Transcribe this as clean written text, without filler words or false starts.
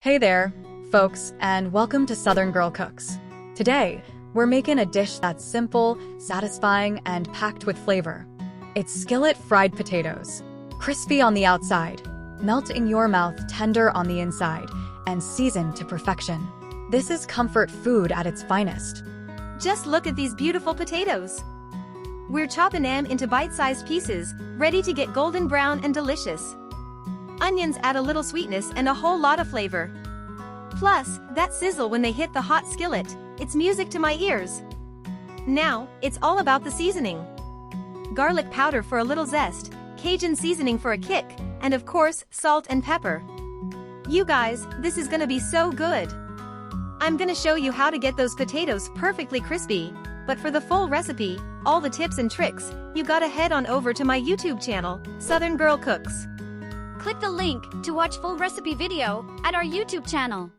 Hey there, folks, and welcome to Southern Girl Cooks. Today, we're making a dish that's simple, satisfying, and packed with flavor. It's skillet fried potatoes. Crispy on the outside, melt in your mouth, tender on the inside, and seasoned to perfection. This is comfort food at its finest. Just look at these beautiful potatoes. We're chopping them into bite-sized pieces, ready to get golden brown and delicious. Onions add a little sweetness and a whole lot of flavor. Plus, that sizzle when they hit the hot skillet, it's music to my ears. Now, it's all about the seasoning. Garlic powder for a little zest, Cajun seasoning for a kick, and of course, salt and pepper. You guys, this is gonna be so good. I'm gonna show you how to get those potatoes perfectly crispy, but for the full recipe, all the tips and tricks, you gotta head on over to my YouTube channel, Southern Girl Cooks. Click the link to watch full recipe video at our YouTube channel.